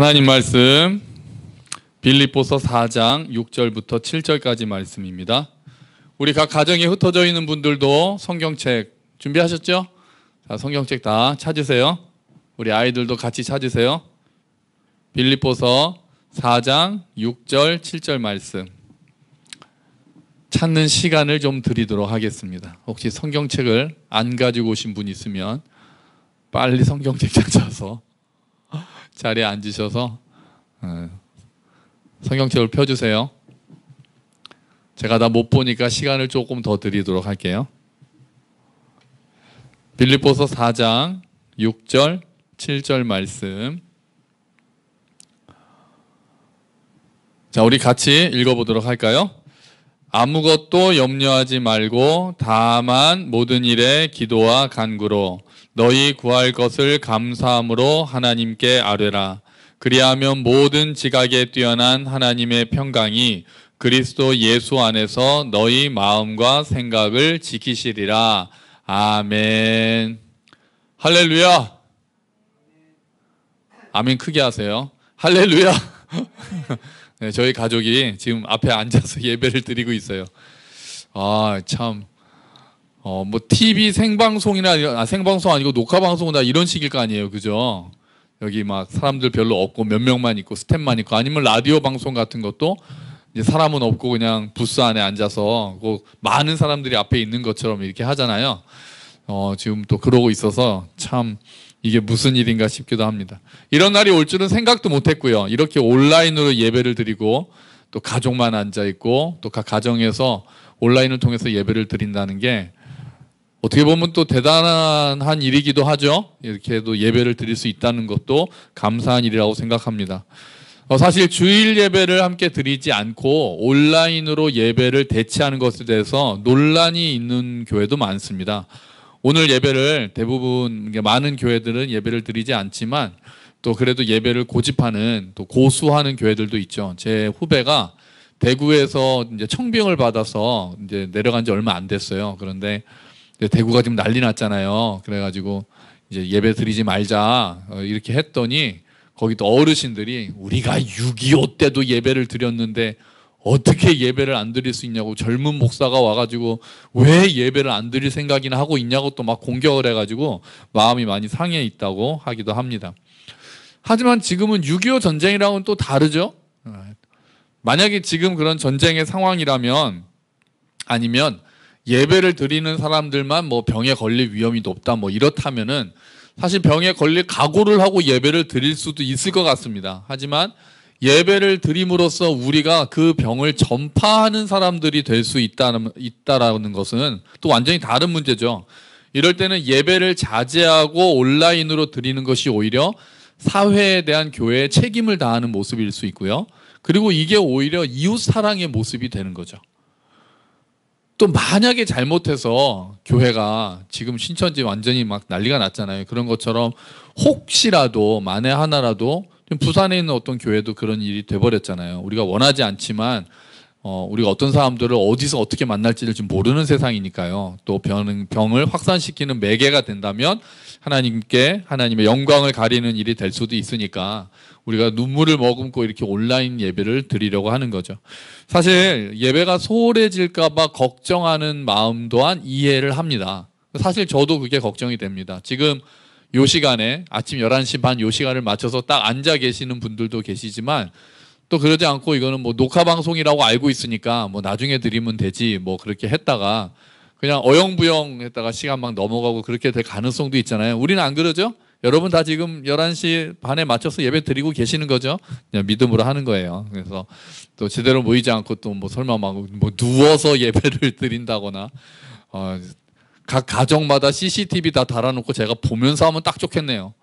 하나님 말씀 빌립보서 4장 6절부터 7절까지 말씀입니다. 우리 각 가정에 흩어져 있는 분들도 성경책 준비하셨죠? 자, 성경책 다 찾으세요. 우리 아이들도 같이 찾으세요. 빌립보서 4장 6절 7절 말씀 찾는 시간을 좀 드리도록 하겠습니다. 혹시 성경책을 안 가지고 오신 분 있으면 빨리 성경책 찾아서 자리에 앉으셔서 성경책을 펴주세요. 제가 다 못 보니까 시간을 조금 더 드리도록 할게요. 빌립보서 4장 6절 7절 말씀. 자, 우리 같이 읽어보도록 할까요? 아무것도 염려하지 말고 다만 모든 일에 기도와 간구로 너희 구할 것을 감사함으로 하나님께 아뢰라. 그리하면 모든 지각에 뛰어난 하나님의 평강이 그리스도 예수 안에서 너희 마음과 생각을 지키시리라. 아멘. 할렐루야. 아멘 크게 하세요. 할렐루야. 네, 저희 가족이 지금 앞에 앉아서 예배를 드리고 있어요. 참. 뭐 TV 생방송이나 생방송 아니고 녹화 방송이나 이런 식일 거 아니에요, 그죠? 여기 막 사람들 별로 없고 몇 명만 있고 스텝만 있고, 아니면 라디오 방송 같은 것도 이제 사람은 없고 그냥 부스 안에 앉아서 많은 사람들이 앞에 있는 것처럼 이렇게 하잖아요. 지금 또 그러고 있어서 참 이게 무슨 일인가 싶기도 합니다. 이런 날이 올 줄은 생각도 못했고요. 이렇게 온라인으로 예배를 드리고 또 가족만 앉아 있고 또 각 가정에서 온라인을 통해서 예배를 드린다는 게 어떻게 보면 또 대단한 일이기도 하죠. 이렇게도 예배를 드릴 수 있다는 것도 감사한 일이라고 생각합니다. 사실 주일 예배를 함께 드리지 않고 온라인으로 예배를 대체하는 것에 대해서 논란이 있는 교회도 많습니다. 오늘 예배를 대부분 많은 교회들은 예배를 드리지 않지만 또 그래도 예배를 고집하는 또 고수하는 교회들도 있죠. 제 후배가 대구에서 이제 청빙을 받아서 이제 내려간 지 얼마 안 됐어요. 그런데 대구가 지금 난리 났잖아요. 그래가지고 이제 예배 드리지 말자 이렇게 했더니 거기 또 어르신들이 우리가 6.25 때도 예배를 드렸는데 어떻게 예배를 안 드릴 수 있냐고, 젊은 목사가 와가지고 왜 예배를 안 드릴 생각이나 하고 있냐고 또 막 공격을 해가지고 마음이 많이 상해 있다고 하기도 합니다. 하지만 지금은 6.25 전쟁이랑은 또 다르죠. 만약에 지금 그런 전쟁의 상황이라면, 아니면 예배를 드리는 사람들만 뭐 병에 걸릴 위험이 높다 뭐 이렇다면은 사실 병에 걸릴 각오를 하고 예배를 드릴 수도 있을 것 같습니다. 하지만 예배를 드림으로써 우리가 그 병을 전파하는 사람들이 될 수 있다라는 것은 또 완전히 다른 문제죠. 이럴 때는 예배를 자제하고 온라인으로 드리는 것이 오히려 사회에 대한 교회의 책임을 다하는 모습일 수 있고요. 그리고 이게 오히려 이웃 사랑의 모습이 되는 거죠. 또 만약에 잘못해서 교회가 지금 신천지 완전히 막 난리가 났잖아요. 그런 것처럼 혹시라도 만에 하나라도 부산에 있는 어떤 교회도 그런 일이 돼버렸잖아요. 우리가 원하지 않지만 우리가 어떤 사람들을 어디서 어떻게 만날지를 좀 모르는 세상이니까요. 또 병을 확산시키는 매개가 된다면 하나님의 영광을 가리는 일이 될 수도 있으니까 우리가 눈물을 머금고 이렇게 온라인 예배를 드리려고 하는 거죠. 사실 예배가 소홀해질까 봐 걱정하는 마음 또한 이해를 합니다. 사실 저도 그게 걱정이 됩니다. 지금 요 시간에 아침 11시 반 요 시간을 맞춰서 딱 앉아 계시는 분들도 계시지만 또 그러지 않고 이거는 뭐 녹화 방송이라고 알고 있으니까 뭐 나중에 드리면 되지 뭐 그렇게 했다가 그냥 어영부영 했다가 시간 막 넘어가고 그렇게 될 가능성도 있잖아요. 우리는 안 그러죠? 여러분 다 지금 11시 반에 맞춰서 예배 드리고 계시는 거죠? 그냥 믿음으로 하는 거예요. 그래서 또 제대로 모이지 않고 또 뭐 설마 막 뭐 누워서 예배를 드린다거나 각 가정마다 CCTV 다 달아놓고 제가 보면서 하면 딱 좋겠네요.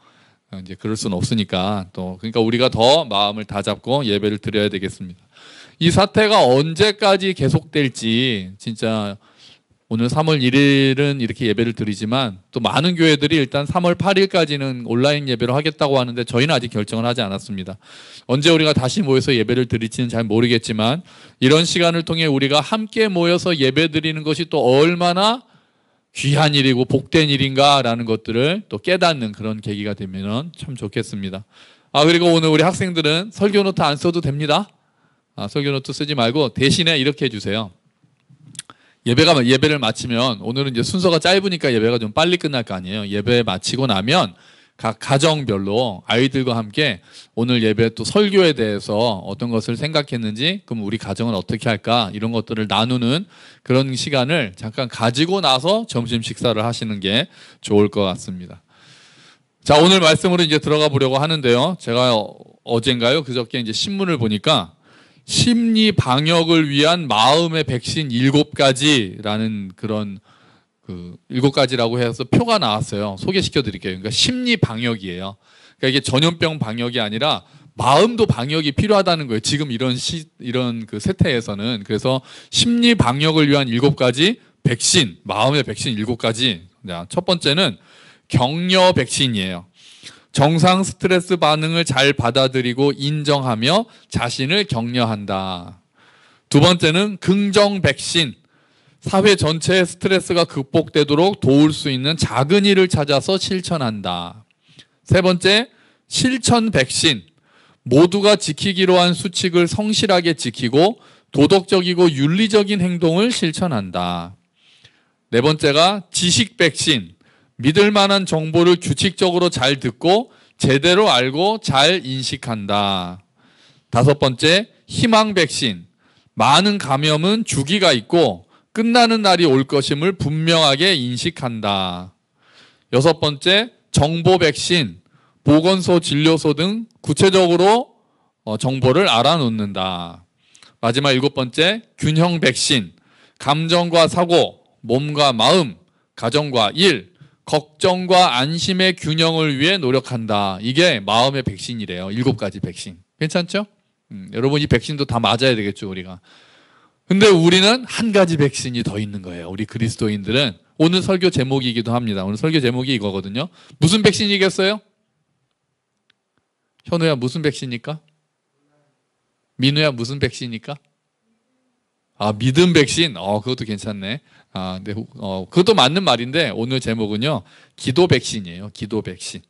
이제 그럴 수는 없으니까 그러니까 우리가 더 마음을 다잡고 예배를 드려야 되겠습니다. 이 사태가 언제까지 계속될지 진짜 오늘 3월 1일은 이렇게 예배를 드리지만 또 많은 교회들이 일단 3월 8일까지는 온라인 예배를 하겠다고 하는데 저희는 아직 결정을 하지 않았습니다. 언제 우리가 다시 모여서 예배를 드릴지는 잘 모르겠지만 이런 시간을 통해 우리가 함께 모여서 예배 드리는 것이 또 얼마나 귀한 일이고 복된 일인가라는 것들을 또 깨닫는 그런 계기가 되면 참 좋겠습니다. 그리고 오늘 우리 학생들은 설교 노트 안 써도 됩니다. 설교 노트 쓰지 말고 대신에 이렇게 해주세요. 예배를 마치면, 오늘은 이제 순서가 짧으니까 예배가 좀 빨리 끝날 거 아니에요. 예배 마치고 나면 각 가정별로 아이들과 함께 오늘 예배 또 설교에 대해서 어떤 것을 생각했는지, 그럼 우리 가정은 어떻게 할까, 이런 것들을 나누는 그런 시간을 잠깐 가지고 나서 점심 식사를 하시는 게 좋을 것 같습니다. 자, 오늘 말씀으로 이제 들어가 보려고 하는데요. 제가 어젠가요? 그저께 이제 신문을 보니까 심리 방역을 위한 마음의 백신 7가지라는 그런 7가지라고 해서 표가 나왔어요. 소개시켜 드릴게요. 그러니까 심리 방역이에요. 그러니까 이게 전염병 방역이 아니라 마음도 방역이 필요하다는 거예요. 지금 이런 그 세태에서는. 그래서 심리 방역을 위한 7가지 백신, 마음의 백신 7가지. 첫 번째는 격려 백신이에요. 정상 스트레스 반응을 잘 받아들이고 인정하며 자신을 격려한다. 두 번째는 긍정 백신. 사회 전체의 스트레스가 극복되도록 도울 수 있는 작은 일을 찾아서 실천한다. 세 번째, 실천 백신. 모두가 지키기로 한 수칙을 성실하게 지키고 도덕적이고 윤리적인 행동을 실천한다. 네 번째가 지식 백신. 믿을 만한 정보를 규칙적으로 잘 듣고 제대로 알고 잘 인식한다. 다섯 번째, 희망 백신. 많은 감염은 주기가 있고 끝나는 날이 올 것임을 분명하게 인식한다. 여섯 번째, 정보 백신. 보건소, 진료소 등 구체적으로 정보를 알아놓는다. 마지막 7번째, 균형 백신. 감정과 사고, 몸과 마음, 가정과 일, 걱정과 안심의 균형을 위해 노력한다. 이게 마음의 백신이래요. 7가지 백신. 괜찮죠? 여러분, 이 백신도 다 맞아야 되겠죠, 우리가. 근데 우리는 한 가지 백신이 더 있는 거예요. 우리 그리스도인들은. 오늘 설교 제목이기도 합니다. 오늘 설교 제목이 이거거든요. 무슨 백신이겠어요? 현우야, 무슨 백신입니까? 민우야, 무슨 백신입니까? 믿음 백신. 그것도 괜찮네. 네, 그것도 맞는 말인데 오늘 제목은요, 기도 백신이에요. 기도 백신.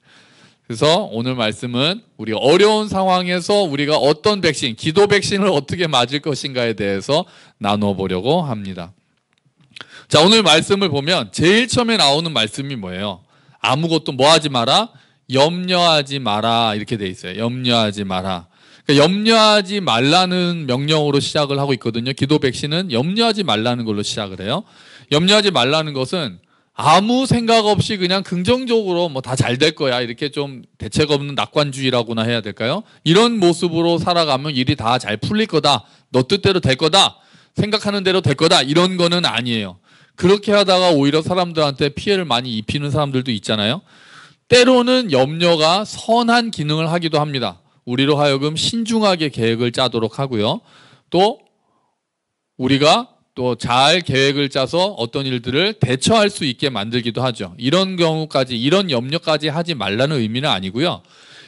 그래서 오늘 말씀은 우리가 어려운 상황에서 우리가 어떤 백신, 기도 백신을 어떻게 맞을 것인가에 대해서 나눠 보려고 합니다. 자, 오늘 말씀을 보면 제일 처음에 나오는 말씀이 뭐예요? 아무것도 뭐 하지 마라? 염려하지 마라. 이렇게 돼 있어요. 염려하지 마라. 그러니까 염려하지 말라는 명령으로 시작을 하고 있거든요. 기도 백신은 염려하지 말라는 걸로 시작을 해요. 염려하지 말라는 것은 아무 생각 없이 그냥 긍정적으로 뭐 다 잘 될 거야, 이렇게 좀 대책 없는 낙관주의라고나 해야 될까요? 이런 모습으로 살아가면 일이 다 잘 풀릴 거다, 너 뜻대로 될 거다, 생각하는 대로 될 거다, 이런 거는 아니에요. 그렇게 하다가 오히려 사람들한테 피해를 많이 입히는 사람들도 있잖아요. 때로는 염려가 선한 기능을 하기도 합니다. 우리로 하여금 신중하게 계획을 짜도록 하고요. 또 우리가 또 잘 계획을 짜서 어떤 일들을 대처할 수 있게 만들기도 하죠. 이런 경우까지, 이런 염려까지 하지 말라는 의미는 아니고요.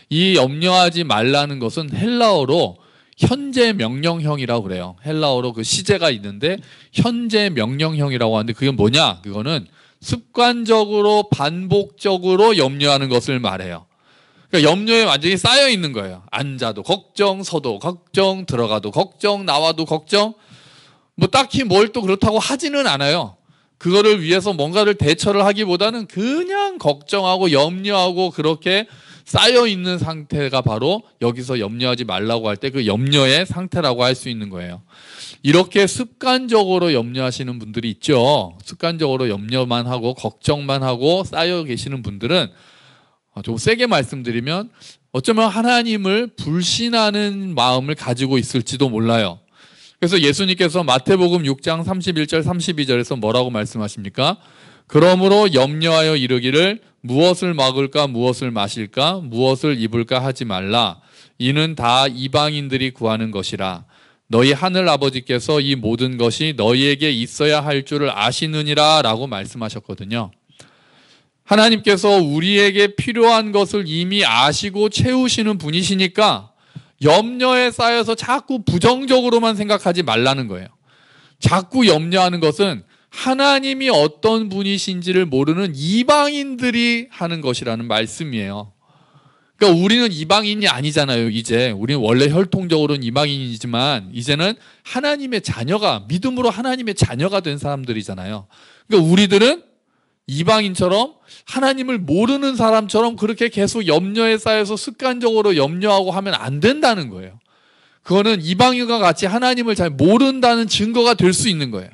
이 염려하지 말라는 것은 헬라어로 현재 명령형이라고 그래요. 헬라어로 그 시제가 있는데 현재 명령형이라고 하는데 그게 뭐냐? 그거는 습관적으로 반복적으로 염려하는 것을 말해요. 그러니까 염려에 완전히 쌓여 있는 거예요. 앉아도 걱정, 서도 걱정, 들어가도 걱정, 나와도 걱정. 뭐 딱히 뭘 또 그렇다고 하지는 않아요. 그거를 위해서 뭔가를 대처를 하기보다는 그냥 걱정하고 염려하고 그렇게 쌓여 있는 상태가 바로 여기서 염려하지 말라고 할 때 그 염려의 상태라고 할 수 있는 거예요. 이렇게 습관적으로 염려하시는 분들이 있죠. 습관적으로 염려만 하고 걱정만 하고 쌓여 계시는 분들은 좀 세게 말씀드리면 어쩌면 하나님을 불신하는 마음을 가지고 있을지도 몰라요. 그래서 예수님께서 마태복음 6장 31절 32절에서 뭐라고 말씀하십니까? 그러므로 염려하여 이르기를 무엇을 먹을까 무엇을 마실까 무엇을 입을까 하지 말라. 이는 다 이방인들이 구하는 것이라. 너희 하늘 아버지께서 이 모든 것이 너희에게 있어야 할 줄을 아시느니라 라고 말씀하셨거든요. 하나님께서 우리에게 필요한 것을 이미 아시고 채우시는 분이시니까 염려에 쌓여서 자꾸 부정적으로만 생각하지 말라는 거예요. 자꾸 염려하는 것은 하나님이 어떤 분이신지를 모르는 이방인들이 하는 것이라는 말씀이에요. 그러니까 우리는 이방인이 아니잖아요. 이제 우리는 원래 혈통적으로는 이방인이지만 이제는 하나님의 자녀가, 믿음으로 하나님의 자녀가 된 사람들이잖아요. 그러니까 우리들은 이방인처럼 하나님을 모르는 사람처럼 그렇게 계속 염려에 쌓여서 습관적으로 염려하고 하면 안 된다는 거예요. 그거는 이방인과 같이 하나님을 잘 모른다는 증거가 될 수 있는 거예요.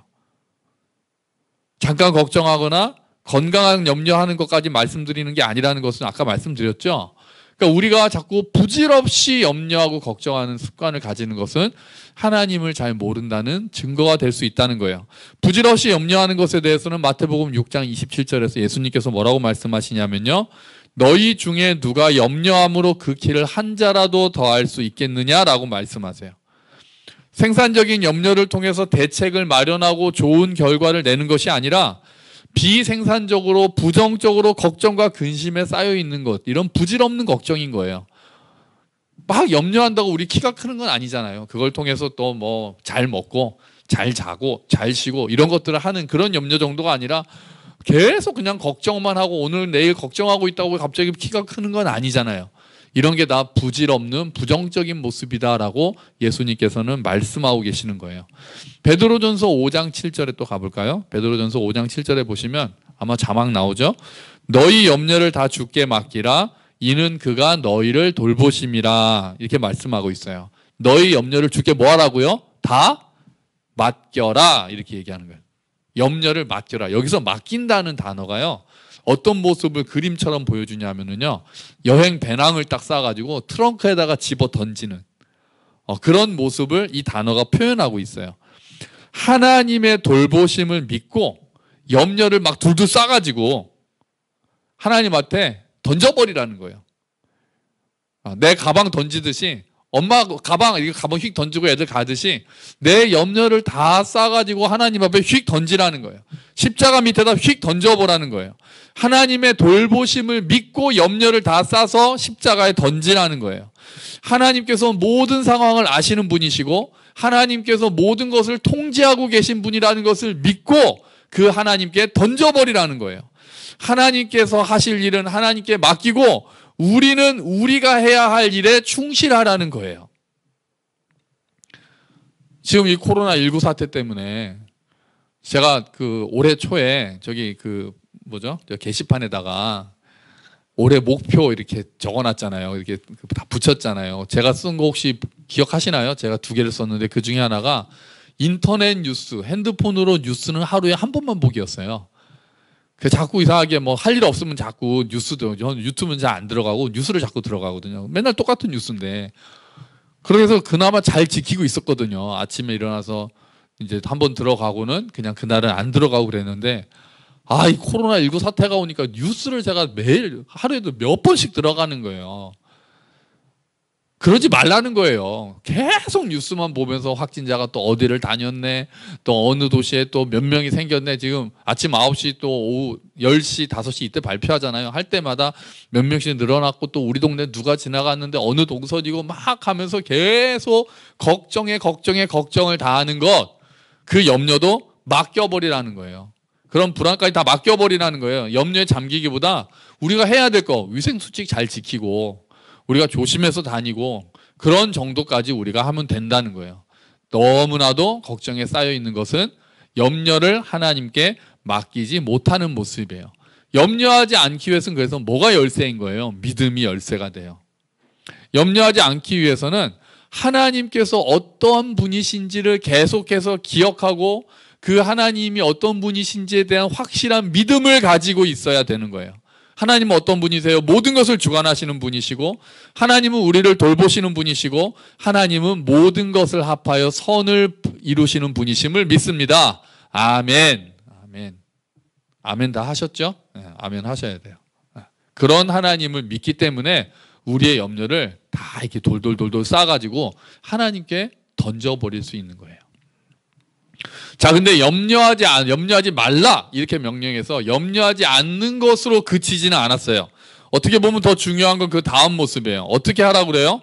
잠깐 걱정하거나 건강한 염려하는 것까지 말씀드리는 게 아니라는 것은 아까 말씀드렸죠. 그러니까 우리가 자꾸 부질없이 염려하고 걱정하는 습관을 가지는 것은 하나님을 잘 모른다는 증거가 될 수 있다는 거예요. 부질없이 염려하는 것에 대해서는 마태복음 6장 27절에서 예수님께서 뭐라고 말씀하시냐면요. 너희 중에 누가 염려함으로 그 키를 한 자라도 더할 수 있겠느냐라고 말씀하세요. 생산적인 염려를 통해서 대책을 마련하고 좋은 결과를 내는 것이 아니라 비생산적으로 부정적으로 걱정과 근심에 쌓여 있는 것, 이런 부질없는 걱정인 거예요. 막 염려한다고 우리 키가 크는 건 아니잖아요. 그걸 통해서 또 뭐 잘 먹고 잘 자고 잘 쉬고 이런 것들을 하는 그런 염려 정도가 아니라 계속 그냥 걱정만 하고 오늘 내일 걱정하고 있다고 갑자기 키가 크는 건 아니잖아요. 이런 게 다 부질없는 부정적인 모습이다라고 예수님께서는 말씀하고 계시는 거예요. 베드로전서 5장 7절에 또 가볼까요? 베드로전서 5장 7절에 보시면 아마 자막 나오죠. 너희 염려를 다 주께 맡기라. 이는 그가 너희를 돌보심이라. 이렇게 말씀하고 있어요. 너희 염려를 주께 뭐 하라고요? 다 맡겨라. 이렇게 얘기하는 거예요. 염려를 맡겨라. 여기서 맡긴다는 단어가요. 어떤 모습을 그림처럼 보여주냐면요. 여행 배낭을 딱 싸가지고 트렁크에다가 집어 던지는 그런 모습을 이 단어가 표현하고 있어요. 하나님의 돌보심을 믿고 염려를 막 둘둘 싸가지고 하나님한테 던져버리라는 거예요. 내 가방 던지듯이 엄마 가방 이렇게 가방 휙 던지고 애들 가듯이 내 염려를 다 싸가지고 하나님 앞에 휙 던지라는 거예요. 십자가 밑에다 휙 던져보라는 거예요. 하나님의 돌보심을 믿고 염려를 다 싸서 십자가에 던지라는 거예요. 하나님께서 모든 상황을 아시는 분이시고 하나님께서 모든 것을 통제하고 계신 분이라는 것을 믿고 그 하나님께 던져버리라는 거예요. 하나님께서 하실 일은 하나님께 맡기고 우리는 우리가 해야 할 일에 충실하라는 거예요. 지금 이 코로나19 사태 때문에 제가 그 올해 초에 저기 그 뭐죠? 저 게시판에다가 올해 목표 이렇게 적어놨잖아요. 이렇게 다 붙였잖아요. 제가 쓴 거 혹시 기억하시나요? 제가 2개를 썼는데 그 중에 하나가 인터넷 뉴스, 핸드폰으로 뉴스는 하루에 한 번만 보기였어요. 그 자꾸 이상하게 뭐 할 일 없으면 자꾸 뉴스도 유튜브는 잘 안 들어가고 뉴스를 자꾸 들어가거든요. 맨날 똑같은 뉴스인데 그래서 그나마 잘 지키고 있었거든요. 아침에 일어나서 이제 한번 들어가고는 그냥 그날은 안 들어가고 그랬는데 이 코로나19 사태가 오니까 뉴스를 제가 매일 하루에도 몇 번씩 들어가는 거예요. 그러지 말라는 거예요. 계속 뉴스만 보면서 확진자가 또 어디를 다녔네, 또 어느 도시에 또 몇 명이 생겼네. 지금 아침 9시 또 오후 10시, 5시 이때 발표하잖아요. 할 때마다 몇 명씩 늘어났고 또 우리 동네 누가 지나갔는데 어느 동선이고 막 하면서 계속 걱정을 다 하는 것, 그 염려도 맡겨버리라는 거예요. 그런 불안까지 다 맡겨버리라는 거예요. 염려에 잠기기보다 우리가 해야 될 거, 위생수칙 잘 지키고 우리가 조심해서 다니고 그런 정도까지 우리가 하면 된다는 거예요. 너무나도 걱정에 쌓여 있는 것은 염려를 하나님께 맡기지 못하는 모습이에요. 염려하지 않기 위해서는 그래서 뭐가 열쇠인 거예요? 믿음이 열쇠가 돼요. 염려하지 않기 위해서는 하나님께서 어떤 분이신지를 계속해서 기억하고 그 하나님이 어떤 분이신지에 대한 확실한 믿음을 가지고 있어야 되는 거예요. 하나님은 어떤 분이세요? 모든 것을 주관하시는 분이시고 하나님은 우리를 돌보시는 분이시고 하나님은 모든 것을 합하여 선을 이루시는 분이심을 믿습니다. 아멘. 아멘. 아멘 다 하셨죠? 네, 아멘 하셔야 돼요. 그런 하나님을 믿기 때문에 우리의 염려를 다 이렇게 돌돌 쌓아가지고 하나님께 던져버릴 수 있는 거예요. 자, 근데 염려하지 말라 이렇게 명령해서 염려하지 않는 것으로 그치지는 않았어요. 어떻게 보면 더 중요한 건 그 다음 모습이에요. 어떻게 하라고 그래요?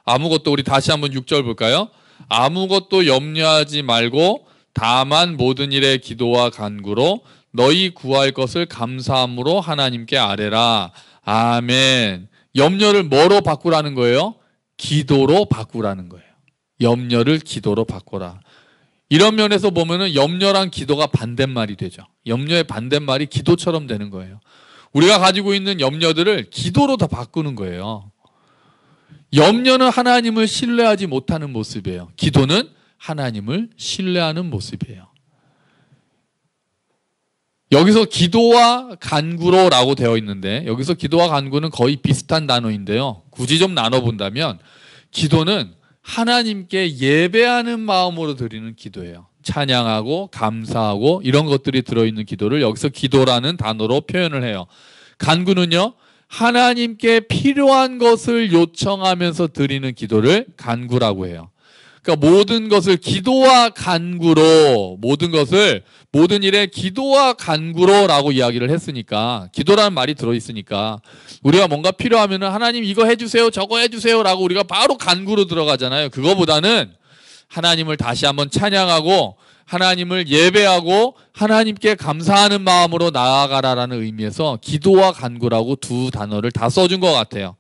아무것도, 우리 다시 한번 6절 볼까요? 아무것도 염려하지 말고 다만 모든 일에 기도와 간구로 너희 구할 것을 감사함으로 하나님께 아뢰라. 아멘. 염려를 뭐로 바꾸라는 거예요? 기도로 바꾸라는 거예요. 염려를 기도로 바꿔라. 이런 면에서 보면은 염려랑 기도가 반대말이 되죠. 염려의 반대말이 기도처럼 되는 거예요. 우리가 가지고 있는 염려들을 기도로 다 바꾸는 거예요. 염려는 하나님을 신뢰하지 못하는 모습이에요. 기도는 하나님을 신뢰하는 모습이에요. 여기서 기도와 간구로라고 되어 있는데, 여기서 기도와 간구는 거의 비슷한 단어인데요. 굳이 좀 나눠본다면 기도는 하나님께 예배하는 마음으로 드리는 기도예요. 찬양하고 감사하고 이런 것들이 들어있는 기도를 여기서 기도라는 단어로 표현을 해요. 간구는요, 하나님께 필요한 것을 요청하면서 드리는 기도를 간구라고 해요. 그러니까 모든 것을 기도와 간구로, 모든 일에 기도와 간구로라고 이야기를 했으니까, 기도라는 말이 들어있으니까 우리가 뭔가 필요하면 하나님 이거 해주세요, 저거 해주세요 라고 우리가 바로 간구로 들어가잖아요. 그거보다는 하나님을 다시 한번 찬양하고 하나님을 예배하고 하나님께 감사하는 마음으로 나아가라라는 의미에서 기도와 간구라고 두 단어를 다 써준 것 같아요.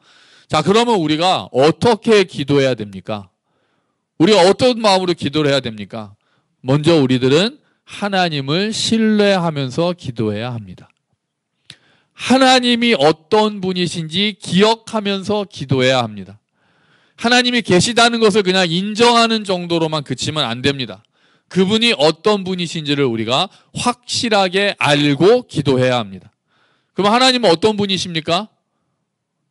자, 그러면 우리가 어떻게 기도해야 됩니까? 우리가 어떤 마음으로 기도를 해야 됩니까? 먼저 우리들은 하나님을 신뢰하면서 기도해야 합니다. 하나님이 어떤 분이신지 기억하면서 기도해야 합니다. 하나님이 계시다는 것을 그냥 인정하는 정도로만 그치면 안 됩니다. 그분이 어떤 분이신지를 우리가 확실하게 알고 기도해야 합니다. 그럼 하나님은 어떤 분이십니까?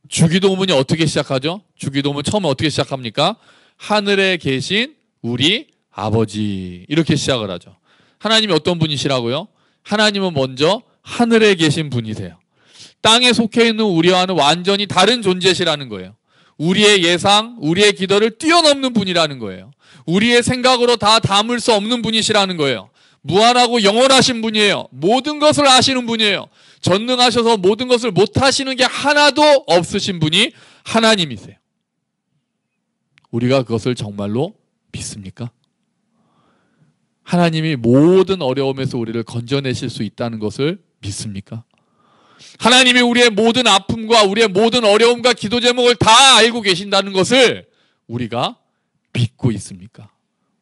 주기도문이 어떻게 시작하죠? 주기도문 처음에 어떻게 시작합니까? 하늘에 계신 우리 아버지, 이렇게 시작을 하죠. 하나님이 어떤 분이시라고요? 하나님은 먼저 하늘에 계신 분이세요. 땅에 속해 있는 우리와는 완전히 다른 존재시라는 거예요. 우리의 예상, 우리의 기도를 뛰어넘는 분이라는 거예요. 우리의 생각으로 다 담을 수 없는 분이시라는 거예요. 무한하고 영원하신 분이에요. 모든 것을 아시는 분이에요. 전능하셔서 모든 것을 못하시는 게 하나도 없으신 분이 하나님이세요. 우리가 그것을 정말로 믿습니까? 하나님이 모든 어려움에서 우리를 건져내실 수 있다는 것을 믿습니까? 하나님이 우리의 모든 아픔과 우리의 모든 어려움과 기도 제목을 다 알고 계신다는 것을 우리가 믿고 있습니까?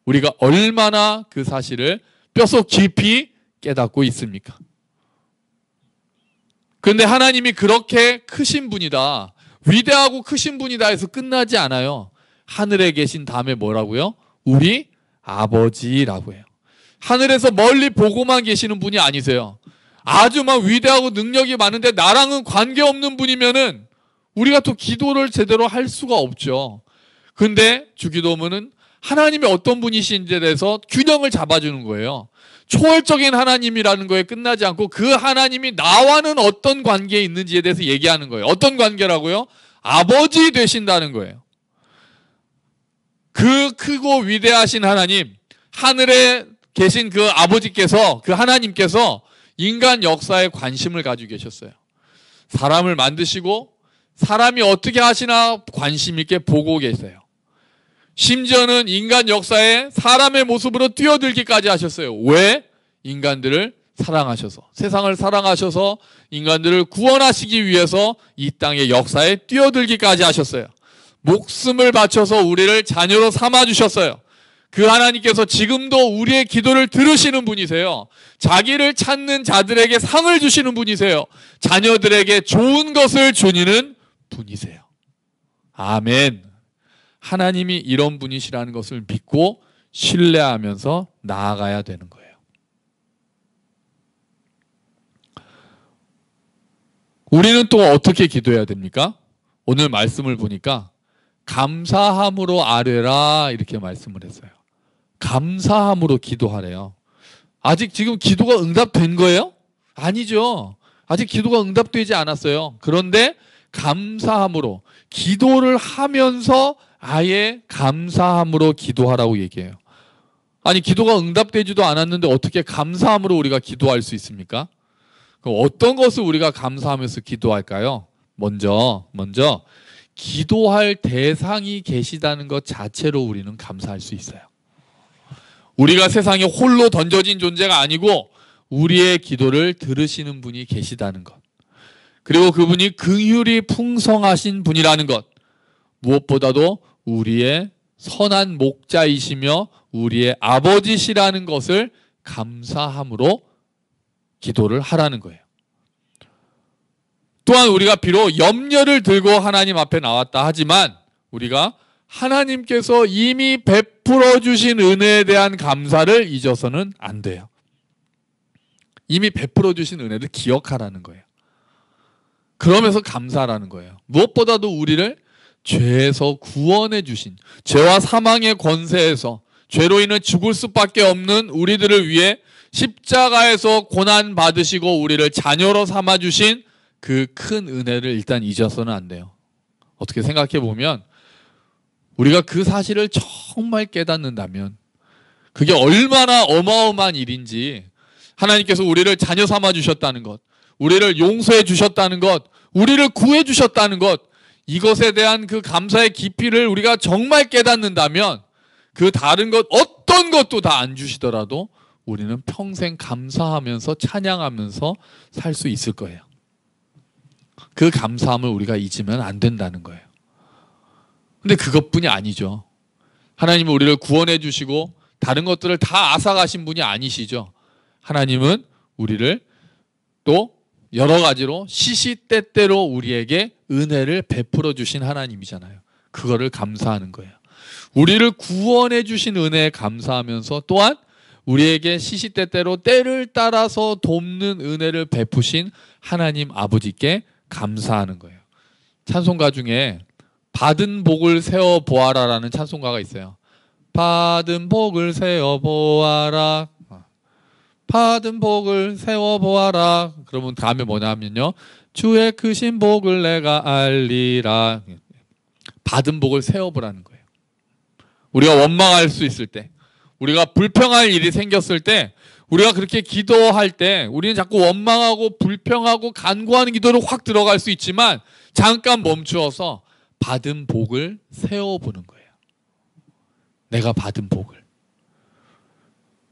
우리가 얼마나 그 사실을 뼛속 깊이 깨닫고 있습니까? 그런데 하나님이 그렇게 크신 분이다, 위대하고 크신 분이다 해서 끝나지 않아요. 하늘에 계신 다음에 뭐라고요? 우리 아버지라고 해요. 하늘에서 멀리 보고만 계시는 분이 아니세요. 아주 막 위대하고 능력이 많은데 나랑은 관계없는 분이면은 우리가 또 기도를 제대로 할 수가 없죠. 근데 주기도문은 하나님이 어떤 분이신지에 대해서 균형을 잡아주는 거예요. 초월적인 하나님이라는 거에 끝나지 않고 그 하나님이 나와는 어떤 관계에 있는지에 대해서 얘기하는 거예요. 어떤 관계라고요? 아버지 되신다는 거예요. 그 크고 위대하신 하나님, 하늘에 계신 그 아버지께서, 그 하나님께서 인간 역사에 관심을 가지고 계셨어요. 사람을 만드시고 사람이 어떻게 하시나 관심 있게 보고 계세요. 심지어는 인간 역사에 사람의 모습으로 뛰어들기까지 하셨어요. 왜? 인간들을 사랑하셔서, 세상을 사랑하셔서 인간들을 구원하시기 위해서 이 땅의 역사에 뛰어들기까지 하셨어요. 목숨을 바쳐서 우리를 자녀로 삼아주셨어요. 그 하나님께서 지금도 우리의 기도를 들으시는 분이세요. 자기를 찾는 자들에게 상을 주시는 분이세요. 자녀들에게 좋은 것을 주시는 분이세요. 아멘. 하나님이 이런 분이시라는 것을 믿고 신뢰하면서 나아가야 되는 거예요. 우리는 또 어떻게 기도해야 됩니까? 오늘 말씀을 보니까 감사함으로 아뢰라 이렇게 말씀을 했어요. 감사함으로 기도하래요. 아직 지금 기도가 응답된 거예요? 아니죠. 아직 기도가 응답되지 않았어요. 그런데 감사함으로, 기도를 하면서 아예 감사함으로 기도하라고 얘기해요. 아니, 기도가 응답되지도 않았는데 어떻게 감사함으로 우리가 기도할 수 있습니까? 그럼 어떤 것을 우리가 감사하면서 기도할까요? 먼저 기도할 대상이 계시다는 것 자체로 우리는 감사할 수 있어요. 우리가 세상에 홀로 던져진 존재가 아니고 우리의 기도를 들으시는 분이 계시다는 것. 그리고 그분이 긍휼이 풍성하신 분이라는 것. 무엇보다도 우리의 선한 목자이시며 우리의 아버지시라는 것을 감사함으로 기도를 하라는 거예요. 또한 우리가 비록 염려를 들고 하나님 앞에 나왔다 하지만 우리가 하나님께서 이미 베풀어 주신 은혜에 대한 감사를 잊어서는 안 돼요. 이미 베풀어 주신 은혜를 기억하라는 거예요. 그러면서 감사하라는 거예요. 무엇보다도 우리를 죄에서 구원해 주신, 죄와 사망의 권세에서 죄로 인해 죽을 수밖에 없는 우리들을 위해 십자가에서 고난 받으시고 우리를 자녀로 삼아 주신 그 큰 은혜를 일단 잊어서는 안 돼요. 어떻게 생각해 보면 우리가 그 사실을 정말 깨닫는다면 그게 얼마나 어마어마한 일인지, 하나님께서 우리를 자녀 삼아 주셨다는 것, 우리를 용서해 주셨다는 것, 우리를 구해 주셨다는 것, 이것에 대한 그 감사의 깊이를 우리가 정말 깨닫는다면 그 다른 것 어떤 것도 다 안 주시더라도 우리는 평생 감사하면서 찬양하면서 살 수 있을 거예요. 그 감사함을 우리가 잊으면 안 된다는 거예요. 근데 그것뿐이 아니죠. 하나님은 우리를 구원해 주시고 다른 것들을 다 앗아가신 분이 아니시죠. 하나님은 우리를 또 여러 가지로 시시때때로 우리에게 은혜를 베풀어 주신 하나님이잖아요. 그거를 감사하는 거예요. 우리를 구원해 주신 은혜에 감사하면서 또한 우리에게 시시때때로 때를 따라서 돕는 은혜를 베푸신 하나님 아버지께 감사하는 거예요. 찬송가 중에 받은 복을 세어 보아라라는 찬송가가 있어요. 받은 복을 세어 보아라, 받은 복을 세워 보아라. 그러면 다음에 뭐냐면요, 주의 크신 복을 내가 알리라. 받은 복을 세워 보라는 거예요. 우리가 원망할 수 있을 때, 우리가 불평할 일이 생겼을 때, 우리가 그렇게 기도할 때 우리는 자꾸 원망하고 불평하고 간구하는 기도로 확 들어갈 수 있지만 잠깐 멈추어서 받은 복을 세워보는 거예요. 내가 받은 복을.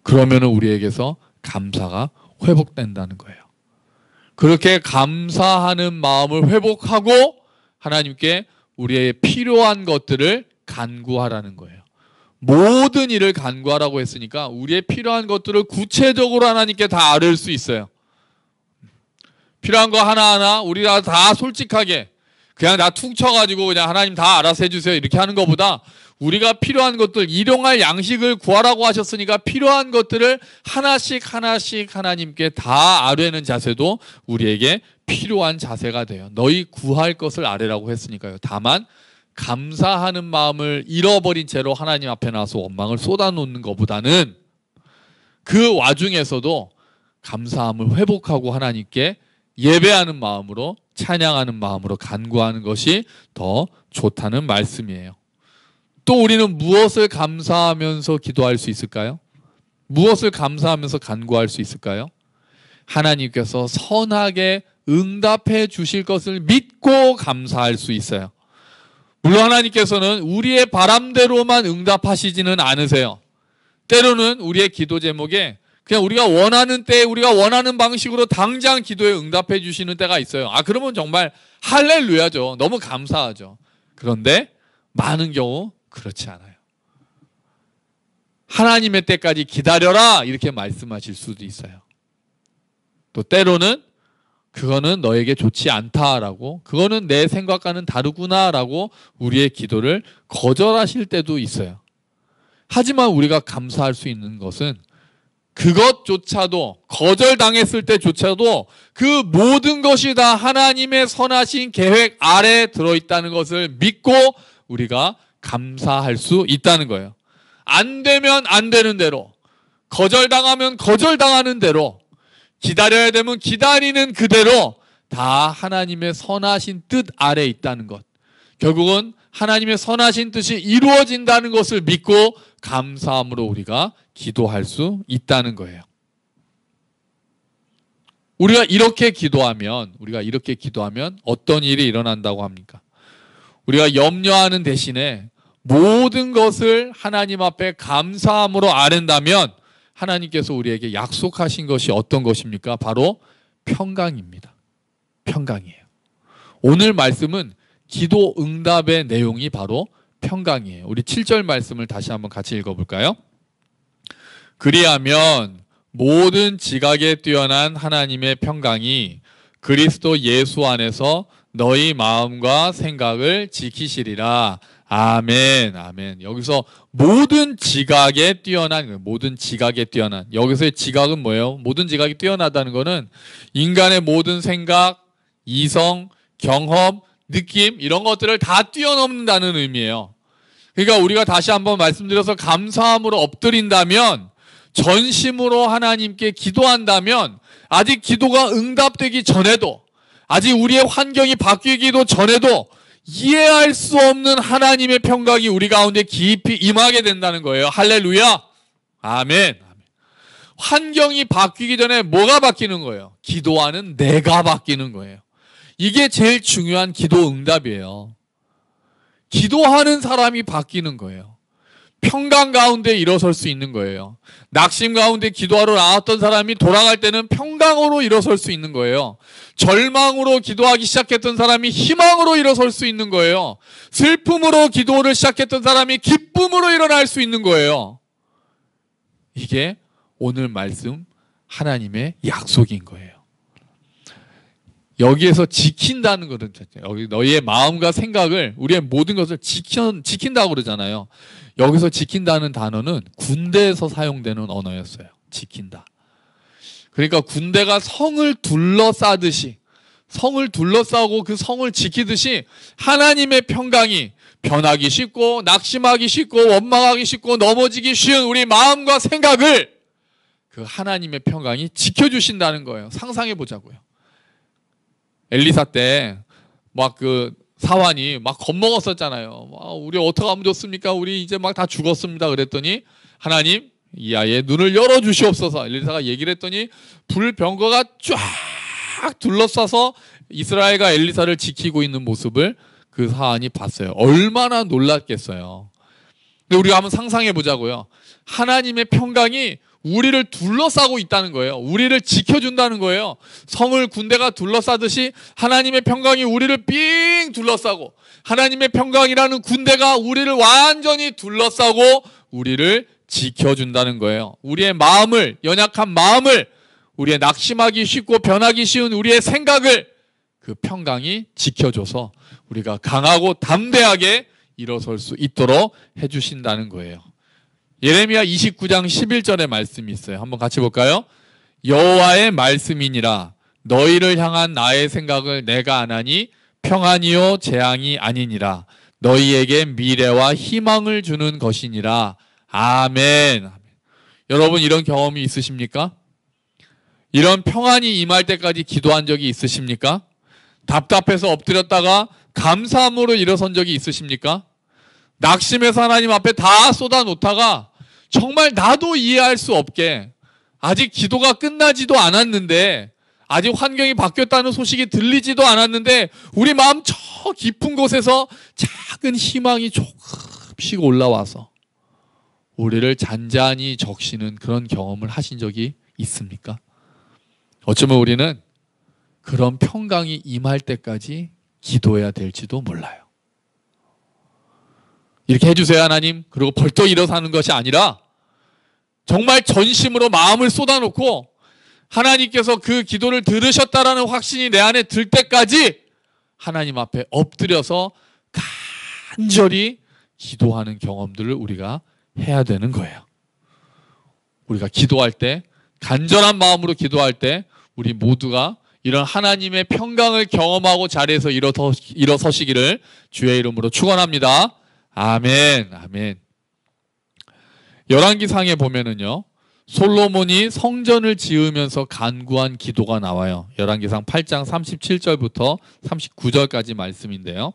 그러면 우리에게서 감사가 회복된다는 거예요. 그렇게 감사하는 마음을 회복하고 하나님께 우리의 필요한 것들을 간구하라는 거예요. 모든 일을 간구하라고 했으니까 우리의 필요한 것들을 구체적으로 하나님께 다 아뢰을 수 있어요. 필요한 거 하나하나 우리가 다 솔직하게 그냥 다 툭 쳐가지고 그냥 하나님 다 알아서 해주세요 이렇게 하는 것보다 우리가 필요한 것들, 일용할 양식을 구하라고 하셨으니까 필요한 것들을 하나씩 하나씩 하나님께 다 아뢰는 자세도 우리에게 필요한 자세가 돼요. 너희 구할 것을 아뢰라고 했으니까요. 다만 감사하는 마음을 잃어버린 채로 하나님 앞에 나와서 원망을 쏟아놓는 것보다는 그 와중에서도 감사함을 회복하고 하나님께 예배하는 마음으로, 찬양하는 마음으로 간구하는 것이 더 좋다는 말씀이에요. 또 우리는 무엇을 감사하면서 기도할 수 있을까요? 무엇을 감사하면서 간구할 수 있을까요? 하나님께서 선하게 응답해 주실 것을 믿고 감사할 수 있어요. 물론 하나님께서는 우리의 바람대로만 응답하시지는 않으세요. 때로는 우리의 기도 제목에 그냥 우리가 원하는 때에 우리가 원하는 방식으로 당장 기도에 응답해 주시는 때가 있어요. 그러면 정말 할렐루야죠. 너무 감사하죠. 그런데 많은 경우 그렇지 않아요. 하나님의 때까지 기다려라 이렇게 말씀하실 수도 있어요. 또 때로는 그거는 너에게 좋지 않다라고, 그거는 내 생각과는 다르구나라고 우리의 기도를 거절하실 때도 있어요. 하지만 우리가 감사할 수 있는 것은 그것조차도, 거절당했을 때조차도 그 모든 것이 다 하나님의 선하신 계획 아래에 들어있다는 것을 믿고 우리가 감사할 수 있다는 거예요. 안 되면 안 되는 대로, 거절당하면 거절당하는 대로, 기다려야 되면 기다리는 그대로 다 하나님의 선하신 뜻 아래에 있다는 것. 결국은 하나님의 선하신 뜻이 이루어진다는 것을 믿고 감사함으로 우리가 기도할 수 있다는 거예요. 우리가 이렇게 기도하면 어떤 일이 일어난다고 합니까? 우리가 염려하는 대신에 모든 것을 하나님 앞에 감사함으로 아른다면 하나님께서 우리에게 약속하신 것이 어떤 것입니까? 바로 평강입니다. 평강이에요. 오늘 말씀은 기도 응답의 내용이 바로 평강이에요. 우리 7절 말씀을 다시 한번 같이 읽어볼까요? 그리하면 모든 지각에 뛰어난 하나님의 평강이 그리스도 예수 안에서 너희 마음과 생각을 지키시리라. 아멘, 아멘. 여기서 모든 지각에 뛰어난, 모든 지각에 뛰어난, 여기서의 지각은 뭐예요? 모든 지각이 뛰어나다는 것은 인간의 모든 생각, 이성, 경험, 느낌 이런 것들을 다 뛰어넘는다는 의미예요. 그러니까 우리가 다시 한번 말씀드려서 감사함으로 엎드린다면, 전심으로 하나님께 기도한다면, 아직 기도가 응답되기 전에도, 아직 우리의 환경이 바뀌기도 전에도 이해할 수 없는 하나님의 평강이 우리 가운데 깊이 임하게 된다는 거예요. 할렐루야. 아멘. 환경이 바뀌기 전에 뭐가 바뀌는 거예요? 기도하는 내가 바뀌는 거예요. 이게 제일 중요한 기도 응답이에요. 기도하는 사람이 바뀌는 거예요. 평강 가운데 일어설 수 있는 거예요. 낙심 가운데 기도하러 나왔던 사람이 돌아갈 때는 평강으로 일어설 수 있는 거예요. 절망으로 기도하기 시작했던 사람이 희망으로 일어설 수 있는 거예요. 슬픔으로 기도를 시작했던 사람이 기쁨으로 일어날 수 있는 거예요. 이게 오늘 말씀 하나님의 약속인 거예요. 여기에서 지킨다는 것은, 여기 너희의 마음과 생각을, 우리의 모든 것을 지킨다고 그러잖아요. 여기서 지킨다는 단어는 군대에서 사용되는 언어였어요. 지킨다. 그러니까 군대가 성을 둘러싸듯이, 성을 둘러싸고 그 성을 지키듯이 하나님의 평강이 변하기 쉽고 낙심하기 쉽고 원망하기 쉽고 넘어지기 쉬운 우리 마음과 생각을 그 하나님의 평강이 지켜주신다는 거예요. 상상해 보자고요. 엘리사 때 막 그 사환이 막 겁먹었었잖아요. 우리 어떻게 하면 좋습니까? 우리 이제 막 다 죽었습니다. 그랬더니 하나님 이 아이의 눈을 열어주시옵소서. 엘리사가 얘기를 했더니 불병거가 쫙 둘러싸서 이스라엘과 엘리사를 지키고 있는 모습을 그 사환이 봤어요. 얼마나 놀랐겠어요. 근데 우리가 한번 상상해 보자고요. 하나님의 평강이 우리를 둘러싸고 있다는 거예요. 우리를 지켜준다는 거예요. 성을 군대가 둘러싸듯이 하나님의 평강이 우리를 삥 둘러싸고, 하나님의 평강이라는 군대가 우리를 완전히 둘러싸고 우리를 지켜준다는 거예요. 우리의 마음을, 연약한 마음을, 우리의 낙심하기 쉽고 변하기 쉬운 우리의 생각을 그 평강이 지켜줘서 우리가 강하고 담대하게 일어설 수 있도록 해주신다는 거예요. 예레미야 29장 11절의 말씀이 있어요. 한번 같이 볼까요? 여호와의 말씀이니라. 너희를 향한 나의 생각을 내가 아나니 평안이요 재앙이 아니니라. 너희에게 미래와 희망을 주는 것이니라. 아멘. 여러분 이런 경험이 있으십니까? 이런 평안이 임할 때까지 기도한 적이 있으십니까? 답답해서 엎드렸다가 감사함으로 일어선 적이 있으십니까? 낙심해서 하나님 앞에 다 쏟아놓다가 정말 나도 이해할 수 없게, 아직 기도가 끝나지도 않았는데, 아직 환경이 바뀌었다는 소식이 들리지도 않았는데 우리 마음 저 깊은 곳에서 작은 희망이 조금씩 올라와서 우리를 잔잔히 적시는 그런 경험을 하신 적이 있습니까? 어쩌면 우리는 그런 평강이 임할 때까지 기도해야 될지도 몰라요. 이렇게 해주세요 하나님. 그리고 벌떡 일어서는 것이 아니라 정말 전심으로 마음을 쏟아놓고 하나님께서 그 기도를 들으셨다라는 확신이 내 안에 들 때까지 하나님 앞에 엎드려서 간절히 기도하는 경험들을 우리가 해야 되는 거예요. 우리가 기도할 때, 간절한 마음으로 기도할 때 우리 모두가 이런 하나님의 평강을 경험하고 자리에서 일어서시기를 주의 이름으로 축원합니다. 아멘, 아멘. 열왕기상에 보면은요, 솔로몬이 성전을 지으면서 간구한 기도가 나와요. 열왕기상 8장 37절부터 39절까지 말씀인데요.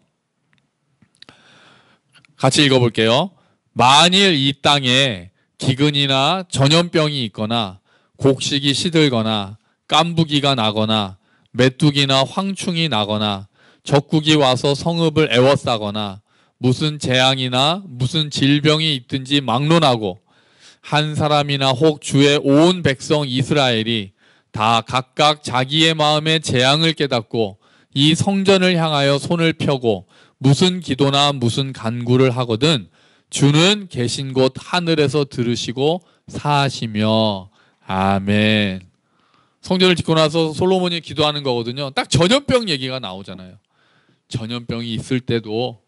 같이 읽어볼게요. 만일 이 땅에 기근이나 전염병이 있거나 곡식이 시들거나 깐부기가 나거나 메뚜기나 황충이 나거나 적국이 와서 성읍을 애워싸거나 무슨 재앙이나 무슨 질병이 있든지 막론하고 한 사람이나 혹 주의 온 백성 이스라엘이 다 각각 자기의 마음의 재앙을 깨닫고 이 성전을 향하여 손을 펴고 무슨 기도나 무슨 간구를 하거든 주는 계신 곳 하늘에서 들으시고 사하시며. 아멘. 성전을 짓고 나서 솔로몬이 기도하는 거거든요. 딱 전염병 얘기가 나오잖아요. 전염병이 있을 때도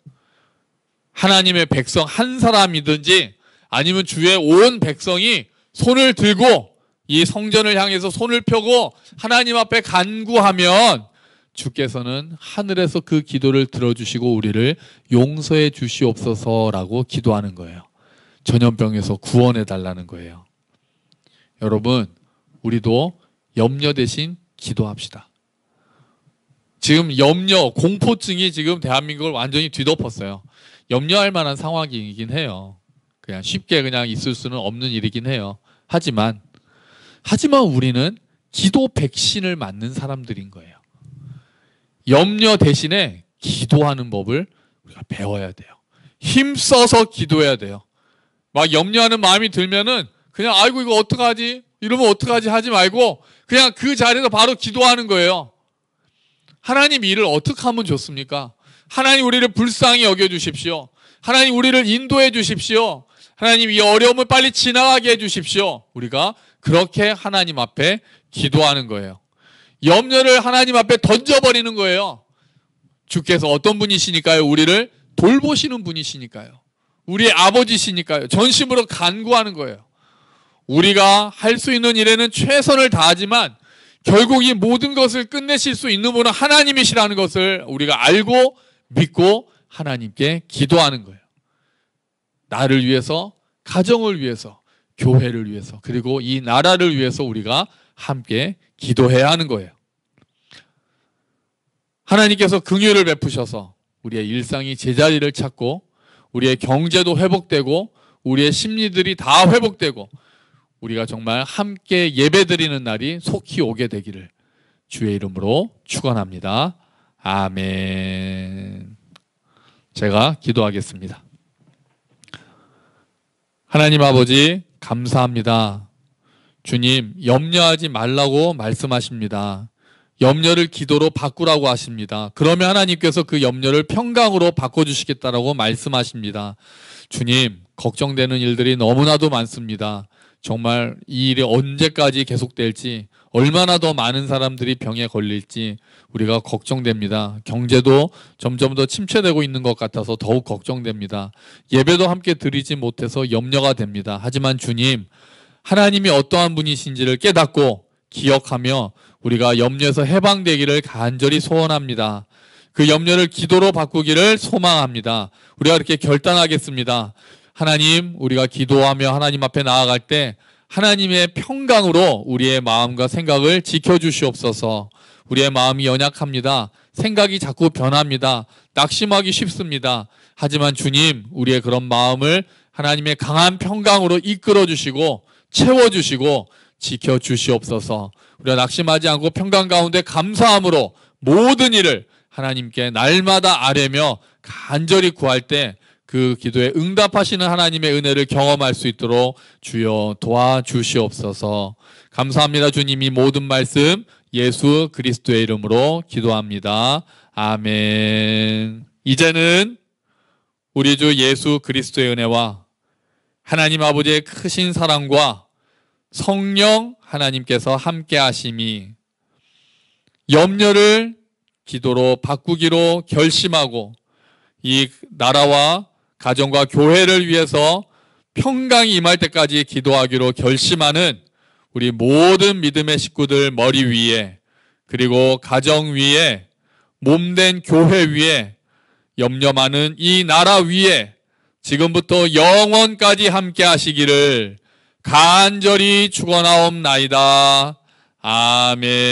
하나님의 백성 한 사람이든지 아니면 주의 온 백성이 손을 들고 이 성전을 향해서 손을 펴고 하나님 앞에 간구하면 주께서는 하늘에서 그 기도를 들어주시고 우리를 용서해 주시옵소서라고 기도하는 거예요. 전염병에서 구원해 달라는 거예요. 여러분, 우리도 염려 대신 기도합시다. 지금 염려, 공포증이 지금 대한민국을 완전히 뒤덮었어요. 염려할 만한 상황이긴 해요. 그냥 쉽게 그냥 있을 수는 없는 일이긴 해요. 하지만 우리는 기도 백신을 맞는 사람들인 거예요. 염려 대신에 기도하는 법을 우리가 배워야 돼요. 힘써서 기도해야 돼요. 막 염려하는 마음이 들면은 그냥 아이고 이거 어떡하지? 이러면 어떡하지? 하지 말고 그냥 그 자리에서 바로 기도하는 거예요. 하나님 일을 어떻게 하면 좋습니까? 하나님 우리를 불쌍히 여겨주십시오. 하나님 우리를 인도해 주십시오. 하나님 이 어려움을 빨리 지나가게 해 주십시오. 우리가 그렇게 하나님 앞에 기도하는 거예요. 염려를 하나님 앞에 던져버리는 거예요. 주께서 어떤 분이시니까요? 우리를 돌보시는 분이시니까요. 우리의 아버지시니까요. 전심으로 간구하는 거예요. 우리가 할 수 있는 일에는 최선을 다하지만 결국 이 모든 것을 끝내실 수 있는 분은 하나님이시라는 것을 우리가 알고 믿고 하나님께 기도하는 거예요. 나를 위해서, 가정을 위해서, 교회를 위해서, 그리고 이 나라를 위해서 우리가 함께 기도해야 하는 거예요. 하나님께서 긍휼을 베푸셔서 우리의 일상이 제자리를 찾고 우리의 경제도 회복되고 우리의 심리들이 다 회복되고 우리가 정말 함께 예배드리는 날이 속히 오게 되기를 주의 이름으로 축원합니다. 아멘. 제가 기도하겠습니다. 하나님 아버지 감사합니다. 주님 염려하지 말라고 말씀하십니다. 염려를 기도로 바꾸라고 하십니다. 그러면 하나님께서 그 염려를 평강으로 바꿔주시겠다라고 말씀하십니다. 주님 걱정되는 일들이 너무나도 많습니다. 정말 이 일이 언제까지 계속될지, 얼마나 더 많은 사람들이 병에 걸릴지 우리가 걱정됩니다. 경제도 점점 더 침체되고 있는 것 같아서 더욱 걱정됩니다. 예배도 함께 드리지 못해서 염려가 됩니다. 하지만 주님, 하나님이 어떠한 분이신지를 깨닫고 기억하며 우리가 염려에서 해방되기를 간절히 소원합니다. 그 염려를 기도로 바꾸기를 소망합니다. 우리가 이렇게 결단하겠습니다. 하나님, 우리가 기도하며 하나님 앞에 나아갈 때 하나님의 평강으로 우리의 마음과 생각을 지켜주시옵소서. 우리의 마음이 연약합니다. 생각이 자꾸 변합니다. 낙심하기 쉽습니다. 하지만 주님, 우리의 그런 마음을 하나님의 강한 평강으로 이끌어 주시고 채워주시고 지켜주시옵소서. 우리가 낙심하지 않고 평강 가운데 감사함으로 모든 일을 하나님께 날마다 아뢰며 간절히 구할 때 그 기도에 응답하시는 하나님의 은혜를 경험할 수 있도록 주여 도와주시옵소서. 감사합니다. 주님이 모든 말씀 예수 그리스도의 이름으로 기도합니다. 아멘. 이제는 우리 주 예수 그리스도의 은혜와 하나님 아버지의 크신 사랑과 성령 하나님께서 함께 하심이 염려를 기도로 바꾸기로 결심하고 이 나라와 가정과 교회를 위해서 평강이 임할 때까지 기도하기로 결심하는 우리 모든 믿음의 식구들 머리 위에, 그리고 가정 위에, 몸된 교회 위에, 염려 많은 이 나라 위에 지금부터 영원까지 함께 하시기를 간절히 축원하옵나이다. 아멘.